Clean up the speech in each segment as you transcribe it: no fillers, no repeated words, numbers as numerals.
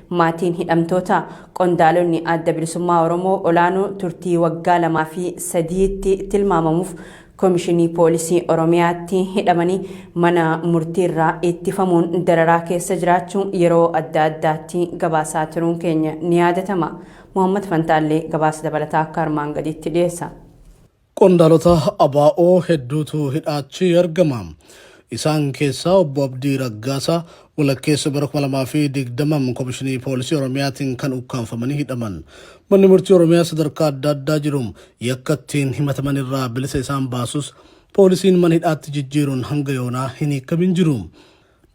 maatiin hidhamtoota. Qondaalonni adda bilisummaa Oromoo olaanoo turtii waggaa 2 fi 3tti tilmaamamuuf Komishinii Poolisii Oromiyaatti hidhamanii mana murtiirraa ittifamuun dararaa keessa jiraachuu yeroo adda addaatti gabaasaa turuun keenya ni yaadatama. Muhammad Fantaallee gabaasa dabalataa akka armaan gaditti dhiyeessa. Qondaalota ABO hedduutu hidhaachii argama. Isaan keessaa obbo Abdii Raggaasaa walakkeessa bara 2020 Komishinii Poolisii Oromiyaatiin kan ukkaanfamanii hidhaman. Manni murtii Oromiyaa sadarkaa adda addaa jiruun yakkattiin himataman irraa bilisa isaan baasus poolisiin mana hidhaatti jijjiiruun hanga yoonaa hin hiikamin jiru.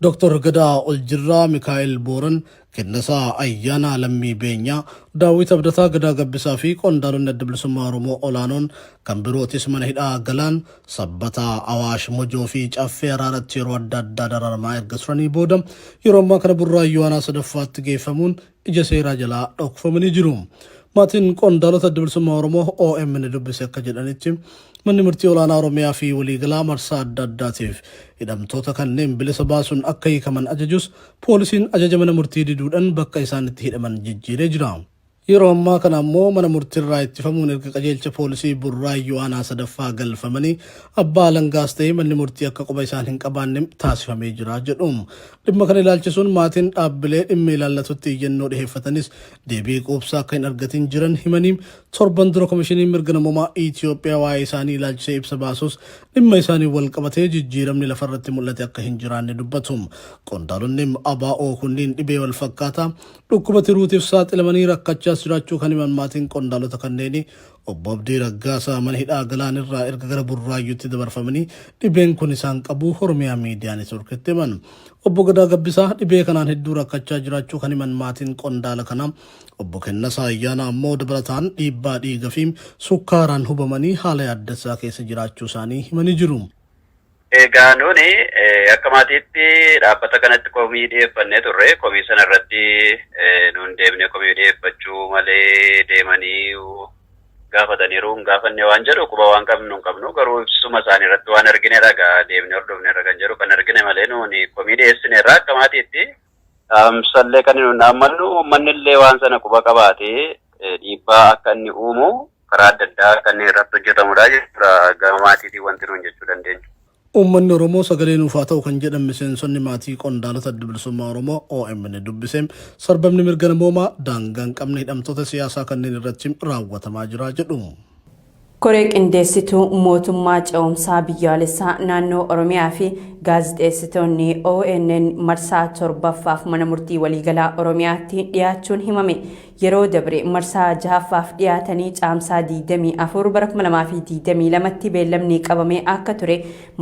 Dr. Gadaa Oljirraa Mikaa'el Booran, Kennasaa Ayyaanaa Lammii Beenyaa, Daawit Abdataa Gadaa Gabbisaa fi qondaalonni adda bilisummaa Oromoo olaanoon kan birootis mana hidhaa galaan Sabbataa Awaash Mojoo fi Caffee Araaratti yeroo adda addaa dararamaa erga turanii booda yeroo ammaa kana Burraayyuu Aanaa sadaffaatti geeffamuun ija seeraa jalaa dhokfamanii jiru. Maatiin qondaalota adda bilisummaa Oromoo OMN dubbise akka jedhanitti manni murtii olaanaa Oromiyaa fi waliigalaa marsaa adda addaatiif hidhamtoota kanneen bilisa baasuun akka hiikaman ajajus poolisiin ajaja mana murtii diduudhaan bakka isaan itti hidhaman jijjiiree jira. Yeroo ammaa kana ammoo mana murtiirraa ittifamuun erga qajeelcha poolisii Burraayyuu Aanaa sadaffaa galfamanii abbaa alangaas ta'ee manni murtii akka quba isaan hin qabaanne taasifamee jira jedhu. Dhimma kana ilaalchisuun maatiin dhaabbilee dhimma ilaallatutti iyyannoo dhiheeffatanis deebii quubsaa akka hin argatin jiran himanii torban dura komishiniin mirga namummaa Itoophiyaa waa'ee isaanii ilaalchisee ibsa baasus dhimma isaanii wal qabatee jijjiiramni lafarratti mul'ate akka hin jiraanne dubbatu. Qondaalonni ABO kunniin dhibee wal fakkaataa dhukkuba tiruutiif saaxilamanii rakkachaa jiraachuu kan himan maatiin qondaalota kanneenii obbo Abdii Raggaasaa mana hidhaa galaan irraa erga gara Burraayyuutti dabarfamanii dhibeen kun isaan qabu Oromiyaa miidiyaa neetworkitti himan. Obbo Gadaa Gabbisaa dhibee kanaan hedduu rakkachaa jiraachuu kan himan maatiin qondaala kanaa obbo Kennasaa Ayyaanaa ammoo dabalataan dhiibbaa dhiigaa fi sukkaaraan hubamanii haala yaaddessaa keessa jiraachuu isaanii himanii jiru. Egaa nuuni akka maatiitti dhaabbata kanatti komii dhiyeeffannee turre. Komii sana irratti nuun deemnee komii dhiyeeffachuu malee deemanii gaafataniiru hin gaafanne waan jedhu quba waan qabnu hin qabnu garuu ibsuma isaanii irratti waan argine dhagaa deemnee hordofne kan jedhu kan argine malee nuuni komii dhiyeessine irraa akka maatiitti dhaamsallee kan nuun dhaammannu uummanni illee waan sana quba qabaatee dhiibbaa akka inni uumu karaa adda addaa akka inni irratti hojjetamudha jechuudha. Gama maatiitiin wanti nuun jechuu dandeenya. Uummanni Oromoo sagalee nuuf haa ta'u kan jedhan miseensonni maatii qondaalota adda bilisummaa Oromoo OMN dubbisee sarbamni mirga namoomaa daangaa hin qabne hidhamtoota siyaasaa kanneen irratti raawwatamaa jira jedhu. Koree qindeessituu mootummaa ce'umsaa biyyaalessaa naannoo Oromiyaa fi gaazexeessitoonni ONN marsaa 7ffaaf mana murtii waliigalaa Oromiyaatti dhiyaachuun himame. Yeroo dabre marsaa 6ffaaf dhiyaatanii caamsaa 24 bara 2022tti beellamni qabamee akka ture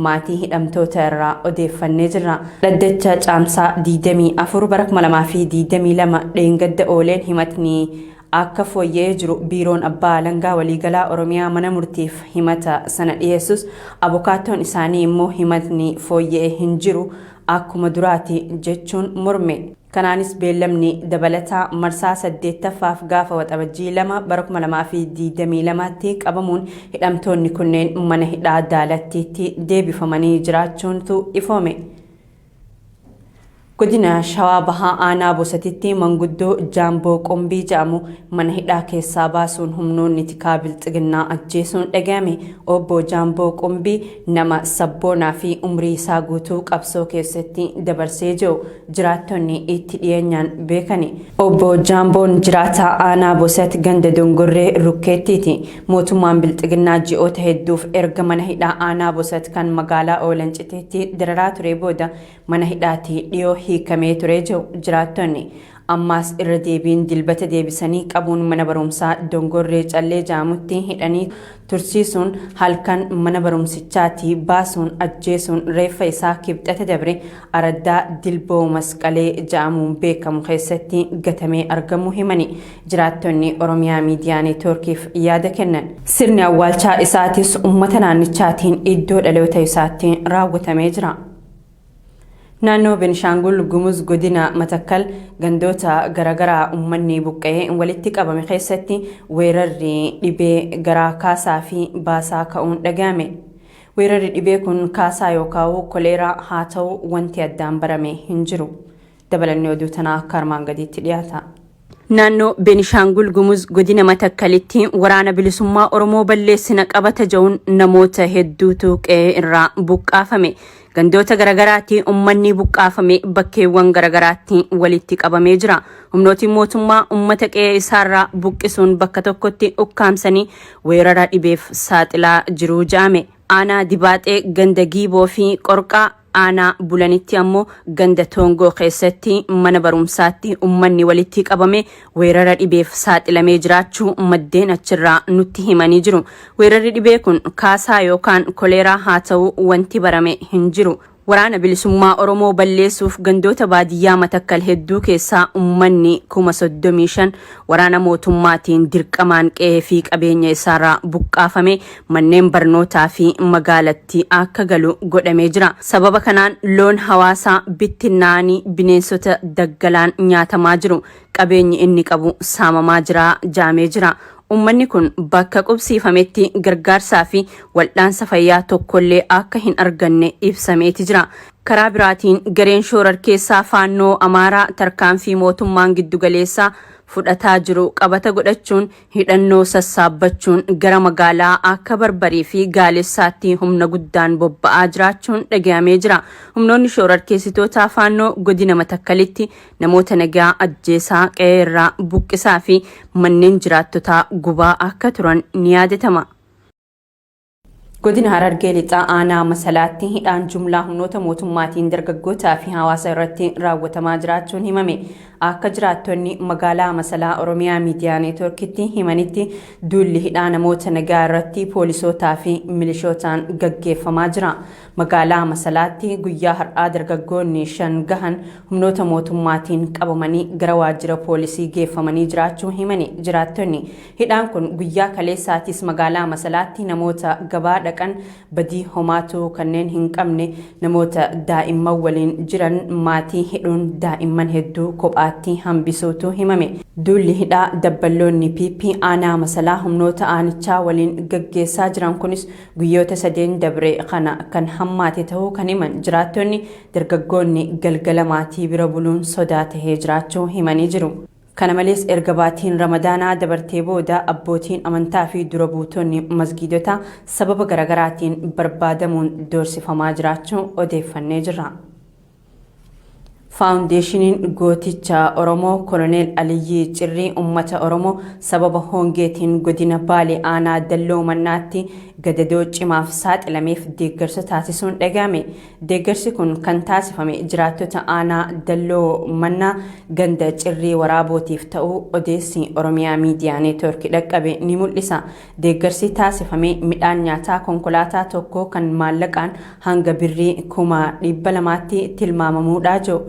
maatii hidhamtoota irraa odeeffannee jirra. Dhaddacha caamsaa 24 bara 2022 dheengadda ooleen himatni akka fooyyee jiru biiroon abbaa alangaa waliigalaa Oromiyaa mana murtiif himata sana dhiyeessus abukaattoon isaanii immoo himatni fooyyee hin jiru akkuma duraati jechuun morme. Kanaanis beellamni dabalataa marsaa 8ffaaf gaafa waxabajjii 2 bara 2022tti qabamuun hidhamtoonni kunneen mana hidhaa daalattiitti deebifamanii jiraachuuntu ifoome. Godina Shawaa Bahaa Aanaa Bosatitti manguddoo Jaamboo Qombii jedhamu mana hidhaa keessaa baasuun humnoonni tikaa bilxiginnaa ajjeesuun dhagahame. Obbo Jaamboo Qombii nama sabboonaa fi umrii isaa guutuu qabsoo keessatti dabarsee jiru jiraattonni itti dhiyeenyaan beekani. Obbo Jaamboon jiraataa Aanaa Bosat ganda Dongorree Rukkeettiiti. Mootummaan bilxiginnaa ji'oota hedduuf erga mana hidhaa Aanaa Bosat kan magaalaa Oolanchiteetti dararaa ture booda mana hidhaatti dhiyoo hiikamee ture jiru jiraattonni ammaas irra deebiin dilbata deebisanii qabuun mana barumsaa Dongorree Callee jedhamutti hidhanii tursiisuun halkan mana barumsichaatti baasuun ajjeesuun reeffa isaa kibxata dabre araddaa Dilboo Masqalee jedhamuun beekamu keessatti gatamee argamu himani. Jiraattonni Oromiyaa miidiyaa neetworkiif yaada kennan. Sirni awwaalchaa isaatis uummata naannichaatiin iddoo dhaloota isaatti raawwatamee jira. Naannoo Benishangul Gumuz godina Matakkal gandoota garagaraa uummanni buqqa'ee walitti qabame keessatti weerarri dhibee garaa kaasaa fi baasaa ka'uun dhagahame. Weerarri dhibee kun kaasaa yookaan koleeraa haa ta'u wanti addaan barame hin jiru. dabalannee oduu tanaa akka armaan gadiitti dhiyaata. Naannoo Beenishaangul Gumuz godina Matakkalitti waraana bilisummaa Oromoo balleessina qabata ja'uun namoota hedduutu qe'ee irraa buqqaafame. Gandoota garagaraatti ummanni buqqaafame bakkeewwan garagaraatti walitti qabamee jira. Humnooti mootummaa ummata qe'ee isaarraa buqqisuun bakka tokkotti ukkaamsanii weerara dhibeef saaxilaa jiruu ja'ame. Aanaa Dibaaxee ganda Giiboo fi Qorqaa aanaa bulanitti ammoo ganda Toongoo keessatti mana barumsaatti ummanni walitti qabame weerara dhibeef saaxilamee jiraachuu maddeen achirraa nutti himanii jiru. Weerarri dhibee kun kaasaa yookaan koleeraa haa ta'u wanti barame hin jiru. Waraana bilisummaa Oromoo balleessuuf gandoota baadiyyaa Matakkal hedduu keessaa ummanni 35,000 waraana mootummaatiin dirqamaan qe'ee fi qabeenya isaarraa buqqaafame manneen barnootaa fi magaalatti akka galu godhamee jira. Sababa kanaan loon hawaasaa bittinnaanii bineensota daggalaan nyaatamaa jiru. Qabeenyi inni qabu saamamaa jira jaamee jira. Ummanni kun bakka qubsiifametti gargaarsaa fi wal'aansa fayyaa tokkollee akka hin arganne ibsameeti jira. Karaa biraatiin gareen shororkeessaa faannoo Amaaraa tarkaanfii mootummaan giddugaleessaa fudhataa jiru qabata godhachuun hidhannoo sassaabbachuun gara magaalaa akka Barbarii fi Gaalessaatti humna guddaan bobba'aa jiraachuun dhaga'amee jira. Humnoonni shororkeessitoota faannoo godina Matakkalitti namoota nagaa ajjeesaa qe'ee irraa buqqisaa fi manneen jiraattotaa gubaa akka turan ni yaadatama. Godina Harargee lixaa aanaa Masalaatti hidhaan jumlaa humnoota mootummaatiin dargaggootaa fi hawaasa irratti raawwatamaa jiraachuun himame. Akka jiraattonni magaalaa Masalaa Oromiyaa Miidiyaa Neetworkitti himanitti duulli hidhaa namoota nagaa irratti poolisootaa fi milishootaan gaggeeffamaa jira. Magaalaa Masalaatti guyyaa har'aa dargaggoonni 5 gahan humnoota mootummaatiin qabamanii gara waajjira poolisii geeffamanii jiraachuu himani jiraattonni. Hidhaan kun guyyaa kaleessaatis magaalaa Masalaatti namoota gabaa dhaqan badii homaatu kanneen hin qabne namoota daa'imman waliin jiran maatii hidhuun daa'imman hedduu kophaatti hambisuutu himame. Duulli hidhaa dabballoonni PP aanaa Masalaa humnoota aanichaa waliin gaggeessaa jiran kunis guyyoota 3 dabre kana kan hammaate ta'uu kan himan jiraattonni dargaggoonni galgala maatii bira buluun sodaa tahee jiraachuu himanii jiru. Kana malees erga baatiin Ramadaanaa dabartee booda abbootiin amantaa fi dura buutonni masgiidota sababa garagaraatiin barbaadamuun doorsifamaa jiraachuu odeeffannee jirra. Faawundeeshiniin gooticha Oromoo Koloneel Aliyyii Cirrii ummata Oromoo sababa hongeetiin godina Baalee aanaa Dalloo Mannaatti gadadoo cimaaf saaxilameef deeggarsa taasisuun dhagahame. Deeggarsi kun kan taasifame jiraattota aanaa Dalloo Mannaa ganda Cirrii Waraabootiif ta'uu odeessi Oromiyaa Miidiyaa Neetwork dhaqqabe ni mul'isa. Deeggarsi taasifame midhaan nyaataa konkolaataa tokko kan maallaqaan hanga birrii 200,000tti tilmaamamuudha jedhu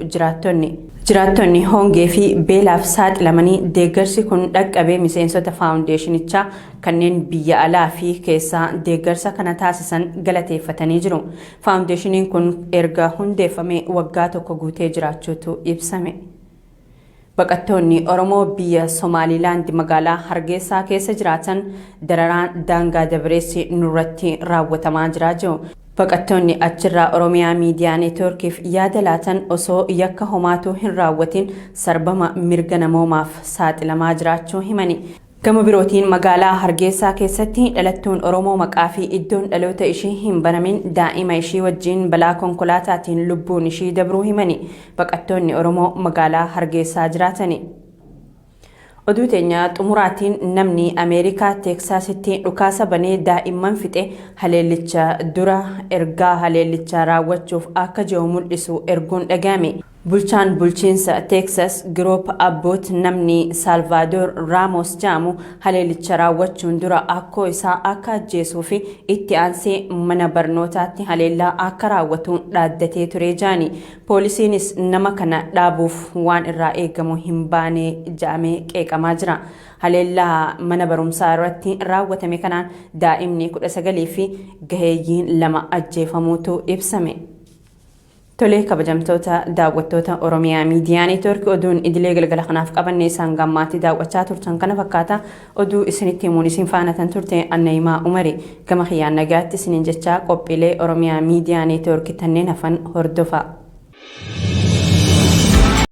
jiraattonni hongee fi beelaaf saaxilamanii deeggarsi kun dhaqqabee miseensota faawundeeshinichaa kanneen biyya alaa fi keessaa deeggarsa kana taasisan galateeffatanii jiru. Faawundeeshiniin kun erga hundeeffame waggaa tokko guutee jiraachuutu ibsame. Baqattoonni Oromoo biyya Somaalilaand magaalaa Hargeysaa keessa jiraatan dararaan daangaa dabareessi nurratti raawwatamaa jira jiru. Baqattoonni achirraa Oromiyaa Miidiyaa Neetworkiif yaada laatan osoo yakka homaatu hin raawwatin sarbama mirga namoomaaf saaxilamaa jiraachuu himani. Gama birootiin magaalaa Hargeysaa keessatti dhalattuun Oromoo maqaa fi iddoon dhaloota ishii hin banamin daa'ima ishii wajjin balaa konkolaataatiin lubbuun ishii dabruu himani. Baqattoonni Oromoo magaalaa Hargeysaa jiraatani. Oduu teenya xumuraatiin namni Ameerikaa Teeksaasitti dhukaasa banee daa'imman fixe haleellicha dura ergaa haleellicha raawwachuuf akka jiru mul'isu erguun dhagahame. Bulchaan bulchiinsa Texas Group Abboot namni Salvador Ramos jedhamu haleellicha raawwachuun dura akkoo isaa akka ajjeesuu fi itti aansee mana barnootaatti haleellaa akka raawwatuun dhaaddatee ture jaani. Poolisiinis nama kana dhaabuuf waan irraa eegamu hin baane jedhamee qeeqamaa jira. Haleellaa mana barumsaa irratti raawwatame kanaan daa'imni 19 fi gaheeyyiin 2 ajjeefamuutu ibsame. Tolee kabajamtoota daawwattoota Oromiyaa Miidiyaa Neetwork oduun idilee galgala kanaaf qabanne isaan gammaatti daawwachaa turtan kana fakkaata. Oduu isinitti himuun isin faana tan turte Annaimaa Umari gama khiyyaan nagaatti isiniin jechaa qophiilee Oromiyaa Miidiyaa Neetwork tanneen hafan hordofaa.